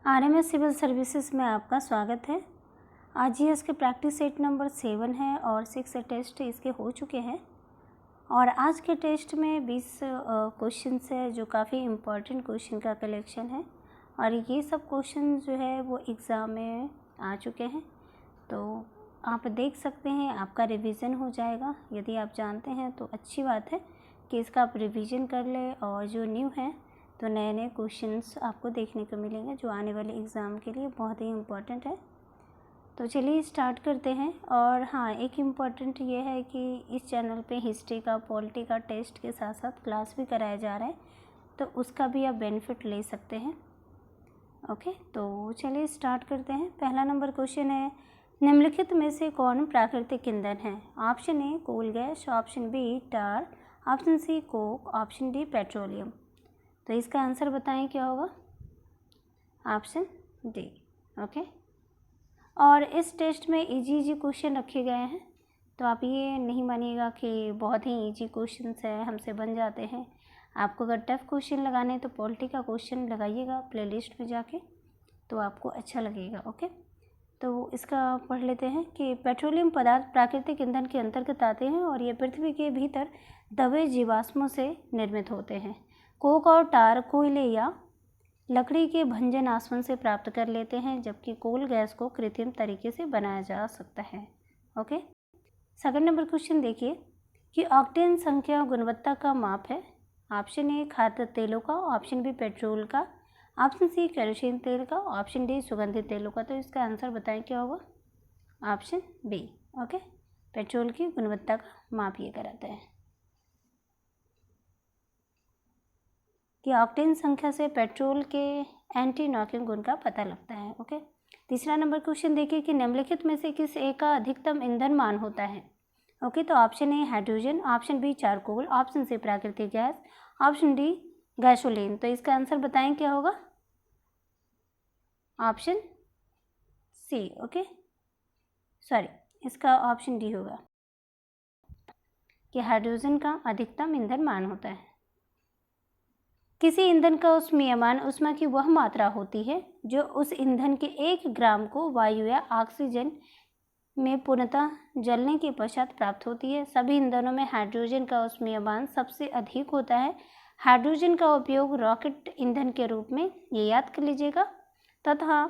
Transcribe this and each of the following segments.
RMS civil services में आपका स्वागत है। आज जीएस के प्रैक्टिस सेट नंबर 7 है और 6 टेस्ट इसके हो चुके हैं और आज के टेस्ट में 20 क्वेश्चंस है जो काफ़ी इम्पोर्टेंट क्वेश्चन का कलेक्शन है और ये सब क्वेश्चन जो है वो एग्ज़ाम में आ चुके हैं, तो आप देख सकते हैं आपका रिवीजन हो जाएगा। यदि आप जानते हैं तो अच्छी बात है कि इसका आप रिवीजन कर ले और जो न्यू है तो नए नए क्वेश्चंस आपको देखने को मिलेंगे जो आने वाले एग्ज़ाम के लिए बहुत ही इम्पोर्टेंट है। तो चलिए स्टार्ट करते हैं। और हाँ, एक इम्पॉर्टेंट ये है कि इस चैनल पे हिस्ट्री का, पॉलिटी का टेस्ट के साथ साथ क्लास भी कराया जा रहा है, तो उसका भी आप बेनिफिट ले सकते हैं। ओके, तो चलिए स्टार्ट करते हैं। पहला नंबर क्वेश्चन है, निम्नलिखित में से कौन प्राकृतिक ईंधन है? Option A coal gas, option B tar, option C coke, option D petroleum. तो इसका आंसर बताएं क्या होगा? Option D. ओके, और इस टेस्ट में इजी क्वेश्चन रखे गए हैं, तो आप ये नहीं मानिएगा कि बहुत ही इजी क्वेश्चंस है हमसे बन जाते हैं। आपको अगर टफ क्वेश्चन लगाने हैं तो पॉलिटी का क्वेश्चन लगाइएगा प्लेलिस्ट में जाके, तो आपको अच्छा लगेगा। ओके, तो इसका पढ़ लेते हैं कि पेट्रोलियम पदार्थ प्राकृतिक ईंधन के अंतर्गत आते हैं और ये पृथ्वी के भीतर दबे जीवाश्मों से निर्मित होते हैं। कोक और टार कोयले या लकड़ी के भंजन आसवन से प्राप्त कर लेते हैं, जबकि कोल गैस को कृत्रिम तरीके से बनाया जा सकता है। ओके, सेकंड नंबर क्वेश्चन देखिए कि ऑक्टेन संख्या गुणवत्ता का माप है। ऑप्शन ए खाद्य तेलों का, ऑप्शन बी पेट्रोल का, ऑप्शन सी केरोसिन तेल का, ऑप्शन डी सुगंधित तेलों का। तो इसका आंसर बताएं क्या होगा? Option B. ओके, पेट्रोल की गुणवत्ता का माप ये कराता है कि ऑक्टेन संख्या से पेट्रोल के एंटी नॉकिंग गुण का पता लगता है। ओके, तीसरा नंबर क्वेश्चन देखिए कि निम्नलिखित में से किस एक का अधिकतम ईंधन मान होता है? ओके, तो option A hydrogen, option B charcoal, option C प्राकृतिक गैस, ऑप्शन डी गैसोलीन। तो इसका आंसर बताएं क्या होगा? Option C. ओके, सॉरी, इसका ऑप्शन डी होगा कि हाइड्रोजन का अधिकतम ईंधन मान होता है। किसी ईंधन का ऊष्मीयमान ऊष्मा की वह मात्रा होती है जो उस ईंधन के 1 ग्राम को वायु या ऑक्सीजन में पूर्णतः जलने के पश्चात प्राप्त होती है। सभी ईंधनों में हाइड्रोजन का ऊष्मीयमान सबसे अधिक होता है। हाइड्रोजन का उपयोग रॉकेट ईंधन के रूप में, ये याद कर लीजिएगा, तथा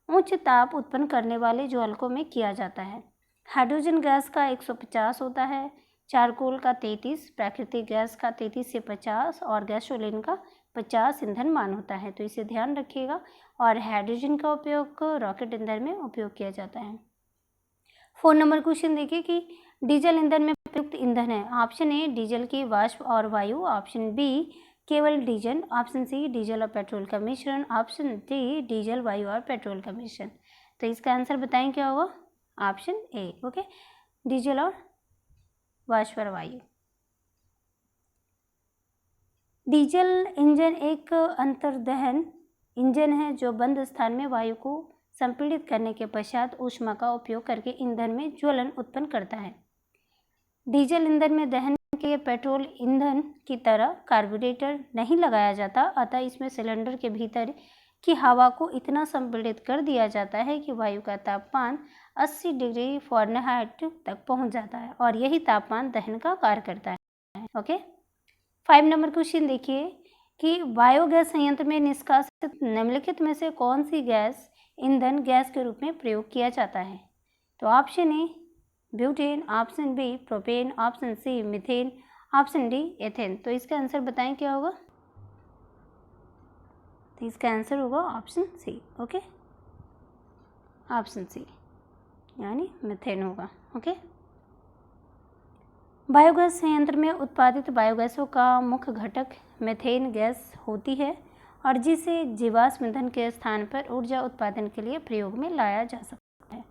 उच्च ताप उत्पन्न करने वाले ज्वलकों में किया जाता है। हाइड्रोजन गैस का 150 होता है, चारकोल का 33, प्राकृतिक गैस का 33 से 50 और गैसोलीन का 50 ईंधन मान होता है। तो इसे ध्यान रखिएगा। और हाइड्रोजन का उपयोग रॉकेट ईंधन में उपयोग किया जाता है। 4 नंबर क्वेश्चन देखिए कि डीजल ईंधन में प्रयुक्त ईंधन है। ऑप्शन ए डीजल की वाष्प और वायु, ऑप्शन बी केवल डीजल, ऑप्शन सी डीजल और पेट्रोल का मिश्रण, ऑप्शन डी डीजल वायु और पेट्रोल का मिश्रण। तो इसका आंसर बताएं क्या होगा? Option A. ओके, डीजल और वाष्प और वायु। डीजल इंजन एक अंतर्दहन इंजन है जो बंद स्थान में वायु को संपीड़ित करने के पश्चात ऊष्मा का उपयोग करके ईंधन में ज्वलन उत्पन्न करता है। डीजल ईंधन में दहन के पेट्रोल ईंधन की तरह कार्बोरेटर नहीं लगाया जाता, अतः इसमें सिलेंडर के भीतर की हवा को इतना संपीड़ित कर दिया जाता है कि वायु का तापमान 80 डिग्री फ़ारेनहाइट तक पहुंच जाता है और यही तापमान दहन का कार्य करता है। ओके, 5 नंबर क्वेश्चन देखिए कि बायोगैस संयंत्र में निष्कासित निम्नलिखित में से कौन सी गैस ईंधन गैस के रूप में प्रयोग किया जाता है? तो option A butane, option B propane, option C methane, option D ethane. तो इसका आंसर बताएं क्या होगा? तो इसका आंसर होगा option C. Okay, option C यानी मीथेन होगा। ओके, बायोगैस संयंत्र में उत्पादित बायोगैसों का मुख्य घटक मीथेन गैस होती है और जिसे जीवाश्म ईंधन के स्थान पर ऊर्जा उत्पादन के लिए प्रयोग में लाया जा सकता है।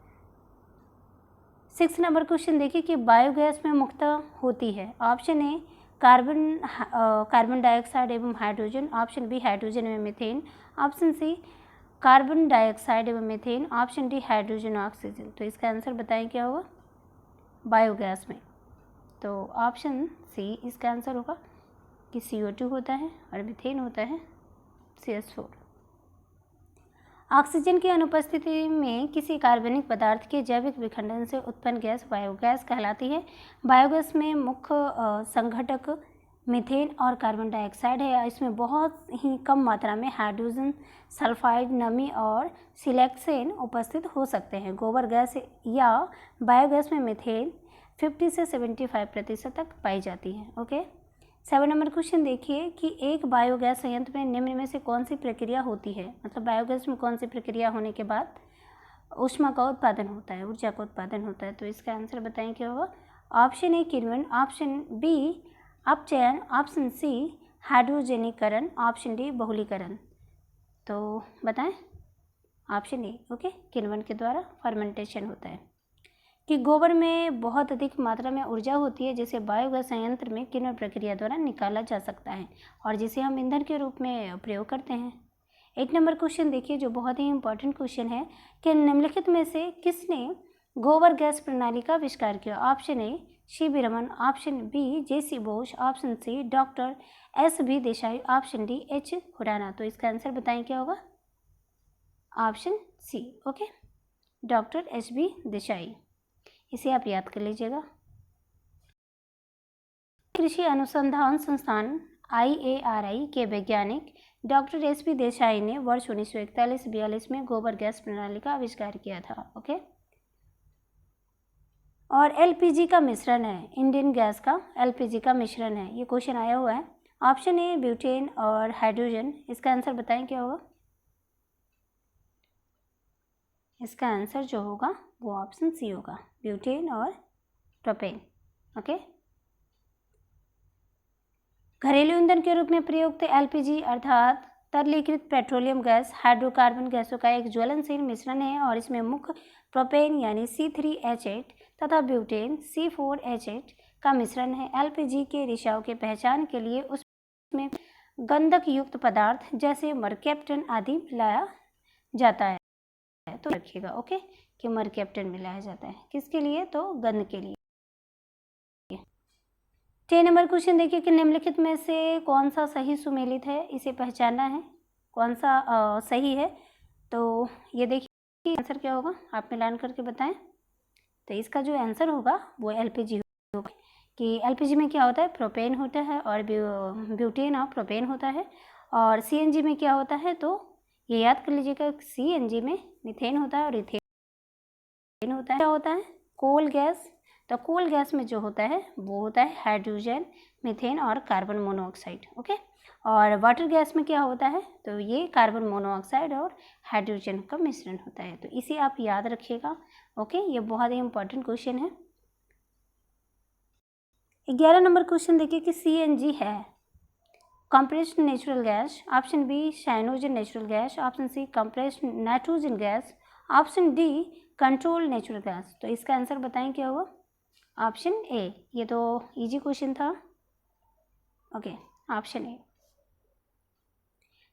6 नंबर क्वेश्चन देखिए कि बायोगैस में मुख्यतः होती है। ऑप्शन ए कार्बन डाइऑक्साइड एवं हाइड्रोजन, ऑप्शन बी हाइड्रोजन एवं methane, option C carbon dioxide एवं methane, option D hydrogen oxygen. तो इसका आंसर बताएं क्या होगा बायोगैस में? तो ऑप्शन सी इसका आंसर होगा कि CO2 होता है और मीथेन होता है CS4। ऑक्सीजन की अनुपस्थिति में किसी कार्बनिक पदार्थ के जैविक विखंडन से उत्पन्न गैस बायोगैस कहलाती है। बायोगैस में मुख्य संघटक मीथेन और कार्बन डाइऑक्साइड है। इसमें बहुत ही कम मात्रा में हाइड्रोजन सल्फाइड, नमी और सिलेक्सेन उपस्थित हो सकते हैं। गोबर गैस या बायोगैस में मीथेन 50 से 75% तक पाई जाती है। ओके, 7 नंबर क्वेश्चन देखिए कि एक बायोगैस संयंत्र में निम्न में से कौन सी प्रक्रिया होती है। मतलब बायोगैस में कौन सी प्रक्रिया होने के बाद ऊष्मा का उत्पादन होता है, ऊर्जा का उत्पादन होता है। तो इसका आंसर बताएं क्या होगा। ऑप्शन ए किण्वन, ऑप्शन बी अपचयन, ऑप्शन सी हाइड्रोजनीकरण, ऑप्शन डी बहुलीकरण। तो बताएं ऑप्शन ए। ओके, किण्वन के द्वारा फर्मेंटेशन होता है। कि गोबर में बहुत अधिक मात्रा में ऊर्जा होती है जिसे बायोगैस संयंत्र में किण्वन प्रक्रिया द्वारा निकाला जा सकता है और जिसे हम ईंधन के रूप में प्रयोग करते हैं। 8 नंबर क्वेश्चन देखिए जो बहुत ही इंपॉर्टेंट क्वेश्चन है कि निम्नलिखित में से किसने गोबर गैस प्रणाली का आविष्कार किया। Option A C V Raman, option B J C Bose, option C doctor S B. Desai, option D H Khurana. तो इसका आंसर बताएं क्या होगा। Option C. Okay, doctor S B. Desai, इसे आप याद कर लीजिएगा। कृषि अनुसंधान संस्थान IARI के वैज्ञानिक डॉक्टर एस.बी. देसाई ने वर्ष 1941-42 में गोबर गैस प्रणाली का आविष्कार किया था। ओके, और LPG का मिश्रण है, इंडियन गैस का LPG का मिश्रण है। ये क्वेश्चन आया हुआ है। ऑप्शन ए ब्यूटेन और हाइड्रोजन। इसका आंसर बताएं क्या होगा। इसका आंसर जो होगा वो ऑप्शन सी होगा, ब्यूटेन और प्रोपेन। ओके, घरेलू ईंधन के रूप में प्रयुक्त LPG अर्थात तरलीकृत पेट्रोलियम गैस हाइड्रोकार्बन गैसों का एक ज्वलनशील मिश्रण है और इसमें मुख्य प्रोपेन यानी C3H8 तथा ब्यूटेन C4H8 का मिश्रण है। LPG के रिसाव के पहचान के लिए उसमें गंधक युक्त पदार्थ जैसे मरकैप्टन आदि मिलाया जाता है। तो रखिएगा ओके कि मरकैप्टन मिलाया जाता है किसके लिए, तो गंध के लिए। 10 नंबर क्वेश्चन देखिए कि निम्नलिखित में से कौन सा सही सुमेलित है, इसे पहचानना है कौन सा सही है। तो ये देखिए आंसर क्या होगा, आप मिलान करके बताएं। तो इसका जो आंसर होगा वो LPG होगा कि LPG में क्या होता है, प्रोपेन होता है और ब्यूटेन और प्रोपेन होता है। और CNG में क्या होता है, तो ये याद कर लीजिएगा CNG में मीथेन होता है और इथेन होता है। क्या होता है, कोल गैस। तो कोल गैस में जो होता है वो होता है हाइड्रोजन, मीथेन और कार्बन मोनोऑक्साइड। ओके, और वाटर गैस में क्या होता है, तो ये कार्बन मोनोऑक्साइड और हाइड्रोजन का मिश्रण होता है। तो इसे आप याद रखिएगा। ओके, ये बहुत ही इंपॉर्टेंट क्वेश्चन है। 11 नंबर क्वेश्चन देखिए कि CNG है compressed natural gas, option B cyanogen natural gas, option C compressed nitrogen gas, option D control natural gas. तो इसका आंसर बताएं क्या होगा। ऑप्शन ए, ये तो इजी क्वेश्चन था। ओके, ऑप्शन ए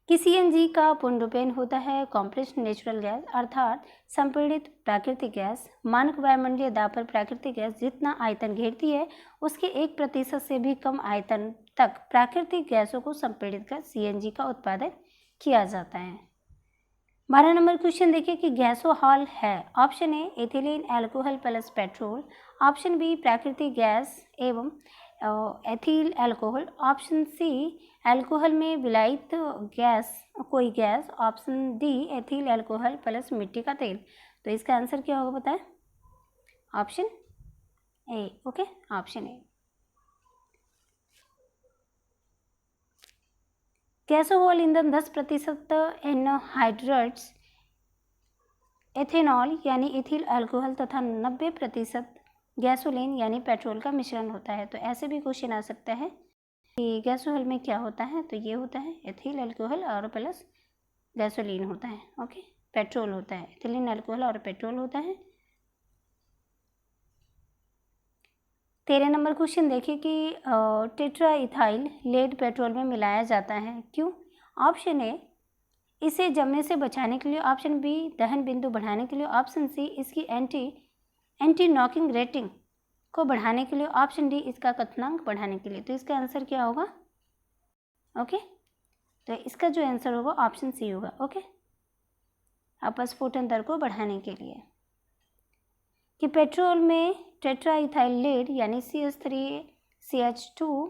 कि CNG का पुनरुत्पादन होता है कंप्रेस्ड नेचुरल गैस अर्थात संपीड़ित प्राकृतिक गैस। मानक वायुमंडलीय दाब पर प्राकृतिक गैस जितना आयतन घेरती है उसके 1% से भी कम आयतन तक प्राकृतिक गैसों को संपीड़ित कर CNG का उत्पादन किया जाता है। 12 नंबर क्वेश्चन देखिए कि गैसोहॉल है। Option A ethylene alcohol plus petrol, option B प्राकृतिक गैस एवं ethyl alcohol, option C alcohol में विलायित गैस कोई gas, option D ethyl alcohol plus मिट्टी का तेल। तो इसका आंसर क्या होगा बताएं। Option A. Okay, option A. Gasohol ईंधन 10% एनहाइड्रेट्स एथेनॉल यानी एथिल अल्कोहल तथा 90% गैसोलीन यानी पेट्रोल का मिश्रण होता है। तो ऐसे भी क्वेश्चन आ सकता है कि गैसोहॉल में क्या होता है, तो ये होता है एथिल अल्कोहल और प्लस गैसोलीन होता है। ओके, पेट्रोल होता है, एथिलीन अल्कोहल और पेट्रोल होता है। 13 नंबर क्वेश्चन देखिए कि टेट्रा इथाइल लेड पेट्रोल में मिलाया जाता है, क्यों। ऑप्शन ए इसे जमने से बचाने के लिए, ऑप्शन बी दहन बिंदु बढ़ाने के लिए, ऑप्शन सी इसकी एंटी नॉकिंग रेटिंग को बढ़ाने के लिए, ऑप्शन डी इसका कथनांक बढ़ाने के लिए। तो इसका आंसर क्या होगा। ओके, तो इसका जो आंसर होगा ऑप्शन सी होगा। ओके, अपस्फोटन दर को बढ़ाने के लिए। कि पेट्रोल में टेट्राइथाइल लीड यानी CH3CH2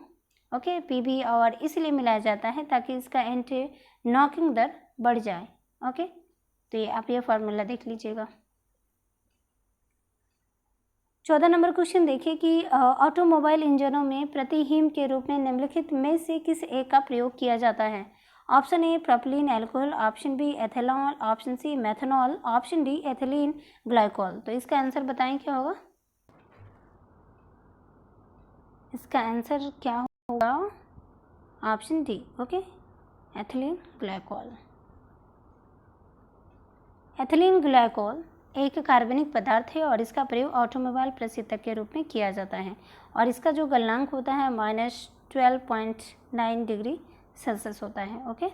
ओके Pb और इसलिए मिलाया जाता है ताकि इसका एंटी नॉकिंग दर बढ़ जाए। ओके, तो ये आप ये फार्मूला देख लीजिएगा। 14 नंबर क्वेश्चन देखिए कि ऑटोमोबाइल इंजनों में प्रतिहीम के रूप में निम्नलिखित में से किस एक का प्रयोग किया जाता है। Option A propylene alcohol, option B ethanol, option C methanol, option D ethylene glycol. तो इसका आंसर बताएं क्या होगा। इसका आंसर क्या होगा, option D okay ethylene glycol. Ethylene glycol एक कार्बनिक पदार्थ है और इसका प्रयोग ऑटोमोबाइल प्रशीतक के रूप में किया जाता है और इसका जो गलनांक होता है -12.9 डिग्री सेल्सियस होता है। ओके,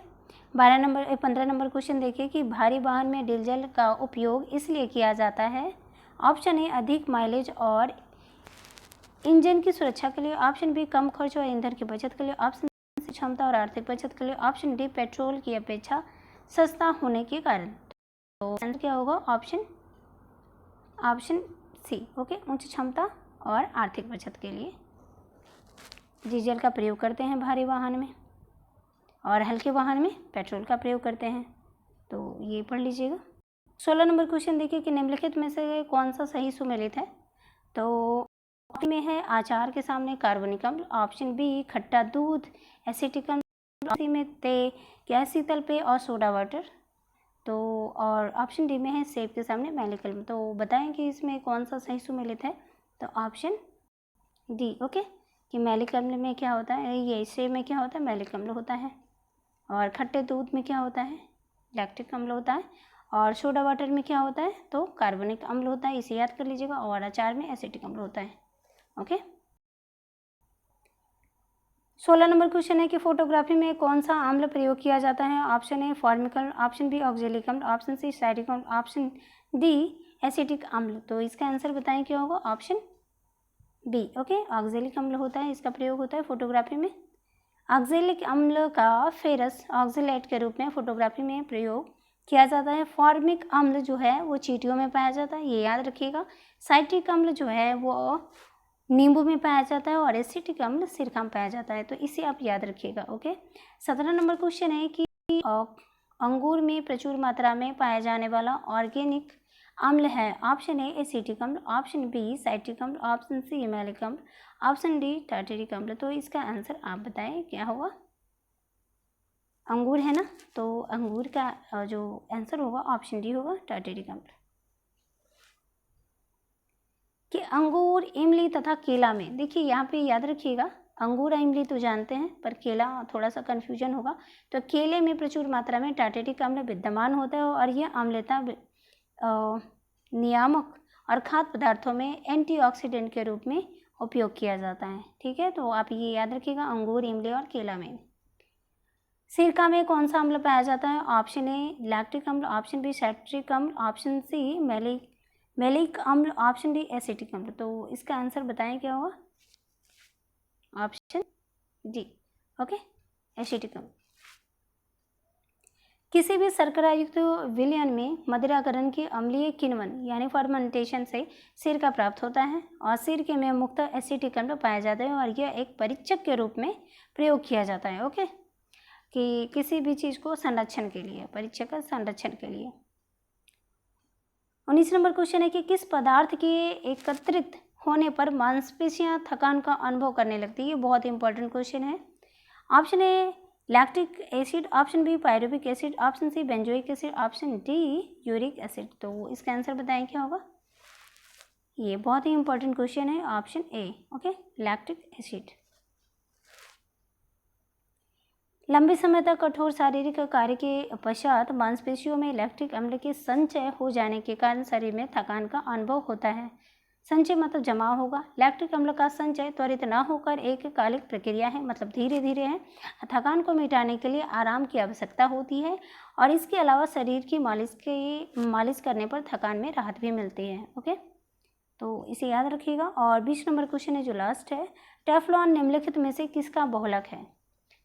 15 नंबर क्वेश्चन देखिए कि भारी वाहन में डीजल का उपयोग इसलिए किया जाता है। ऑप्शन ए अधिक माइलेज और इंजन की सुरक्षा के लिए, ऑप्शन बी कम खर्च और ईंधन की बचत के लिए, ऑप्शन सी क्षमता और आर्थिक बचत के लिए, ऑप्शन डी पेट्रोल की अपेक्षा सस्ता होने के कारण। तो आंसर क्या होगा, ऑप्शन सी ओके उच्च क्षमता और आर्थिक बचत के लिए डीजल का प्रयोग करते हैं भारी वाहन में और हल्के वाहन में पेट्रोल का प्रयोग करते हैं। तो ये पढ़ लीजिएगा। 16 नंबर क्वेश्चन देखिए कि निम्नलिखित में से कौन सा सही सुमेलित है। तो में है अचार के सामने कार्बनिक अम्ल, ऑप्शन बी खट्टा दूध एसिटिक अम्ल, ऑप्शन में गैस शीतल पेय और सोडा वाटर, तो और ऑप्शन डी में है सेब के सामने मैलिक अम्ल। तो बताएं कि इसमें कौन सा सही सुमेलित है। तो ऑप्शन डी ओके कि मैलिक अम्ल में क्या होता है, ये सेब में क्या होता है मैलिक अम्ल होता है, और खट्टे दूध में क्या होता है लैक्टिक अम्ल होता है, और सोडा वाटर में क्या होता है तो कार्बनिक अम्ल होता है, इसे याद कर लीजिएगा, और अचार में एसिटिक अम्ल होता है। ओके, 16 नंबर क्वेश्चन है कि फोटोग्राफी में कौन सा अम्ल प्रयोग किया जाता है। ऑप्शन ए फॉर्मिक अम्ल, ऑप्शन बी ऑक्जेलिक अम्ल, ऑप्शन सी साइट्रिक अम्ल, ऑप्शन डी एसिटिक अम्ल। तो इसका आंसर बताएं क्या होगा, ऑप्शन बी ओके ऑक्जेलिक अम्ल होता है, इसका प्रयोग होता है फोटोग्राफी में। ऑक्जेलिक अम्ल का फेरस ऑक्जेलेट के रूप में फोटोग्राफी में प्रयोग किया जाता है। फॉर्मिक अम्ल जो है वो चींटियों में पाया जाता है, ये याद रखिएगा। साइट्रिक अम्ल जो है वो नींबू में पाया जाता है और एसिटिक अम्ल सिरका में पाया जाता है, तो इसे आप याद रखिएगा। ओके, 17 नंबर क्वेश्चन है कि अंगूर में प्रचुर मात्रा में पाया जाने वाला ऑर्गेनिक अम्ल है। ऑप्शन ए एसिटिक अम्ल, ऑप्शन बी साइट्रिक अम्ल, ऑप्शन सी मैलिक अम्ल, ऑप्शन डी टार्टेरिक अम्ल। तो इसका आंसर आप बताएं क्या होगा। अंगूर है ना, तो अंगूर का जो आंसर होगा ऑप्शन डी होगा टार्टेरिक अम्ल। कि अंगूर, इमली तथा केला में, देखिए यहाँ पे याद रखिएगा अंगूर इमली तो जानते हैं पर केला थोड़ा सा कन्फ्यूजन होगा। तो केले में प्रचुर मात्रा में टार्टेरिक अम्ल विद्यमान होता है और यह अम्लता नियामक और खाद्य पदार्थों में एंटीऑक्सीडेंट के रूप में उपयोग किया जाता है। ठीक है, तो आप ये याद रखिएगा अंगूर, इमली और केला में। सिरका में कौन सा अम्ल पाया जाता है। ऑप्शन ए लैक्टिक अम्ल, ऑप्शन बी साइट्रिक अम्ल, ऑप्शन सी मैलिक अम्ल, ऑप्शन डी एसिटिक अम्ल। तो इसका आंसर बताएं क्या होगा, ऑप्शन डी ओके एसिटिक अम्ल। किसी भी शर्करा युक्त विलयन में मदिराकरण के अम्लीय किण्वन यानी फर्मेंटेशन से सिरका प्राप्त होता है और सिरके में मुक्त एसिटिक अम्ल पाया जाता है और यह एक परीक्षक के रूप में प्रयोग किया जाता है। ओके, कि किसी भी चीज़ को संरक्षण के लिए, परीक्षक का संरक्षण के लिए। 19 नंबर क्वेश्चन है कि किस पदार्थ के एकत्रित होने पर मांसपेशियां थकान का अनुभव करने लगती है। ये बहुत इंपॉर्टेंट क्वेश्चन है। Option A lactic acid, option B pyruvic acid, option C benzoic acid, option D uric acid. तो इसका आंसर बताएं क्या होगा। ये बहुत ही इंपॉर्टेंट क्वेश्चन है, option A okay lactic acid. लंबे समय तक कठोर शारीरिक कार्य के पश्चात मांसपेशियों में लैक्टिक अम्ल के संचय हो जाने के कारण शरीर में थकान का अनुभव होता है। संचय मतलब जमाव होगा। लैक्टिक अम्ल का संचय त्वरित न होकर एक कालिक प्रक्रिया है, मतलब धीरे धीरे है। थकान को मिटाने के लिए आराम की आवश्यकता होती है और इसके अलावा शरीर की मालिश करने पर थकान में राहत भी मिलती है। ओके, तो इसे याद रखिएगा। और 20 नंबर क्वेश्चन है जो लास्ट है, टेफ्लॉन निम्नलिखित में से किसका बहुलक है।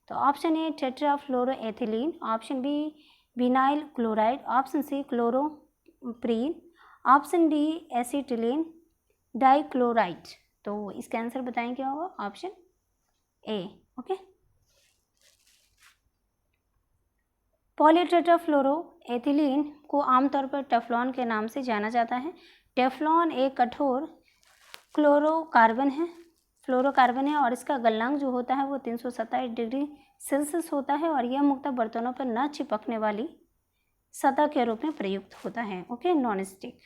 तो option A tetrafluoroethylene, option B vinyl chloride, option C chloroprene, option D acetylene dichloride. तो इसका आंसर बताएं क्या होगा, ऑप्शन ए। ओके। पॉलीटेट्राफ्लोरोएथिलीन को आमतौर पर टेफ्लॉन के नाम से जाना जाता है। टेफ्लॉन एक कठोर फ्लोरोकार्बन है और इसका गलनांक जो होता है वो 327 डिग्री सेल्सियस होता है और यह मुख्यतः बर्तनों पर न चिपकने वाली सतह के रूप में प्रयुक्त होता है। Okay, non stick.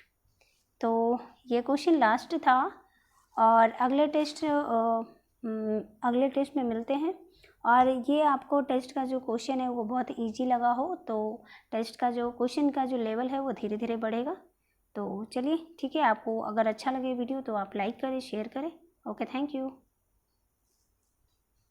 तो ये क्वेश्चन लास्ट था और अगले टेस्ट में मिलते हैं। और ये आपको टेस्ट का जो क्वेश्चन है वो बहुत इजी लगा हो तो टेस्ट का जो क्वेश्चन का जो लेवल है वो धीरे धीरे बढ़ेगा। तो चलिए ठीक है, आपको अगर अच्छा लगे वीडियो तो आप लाइक करें, शेयर करें। Okay, thank you.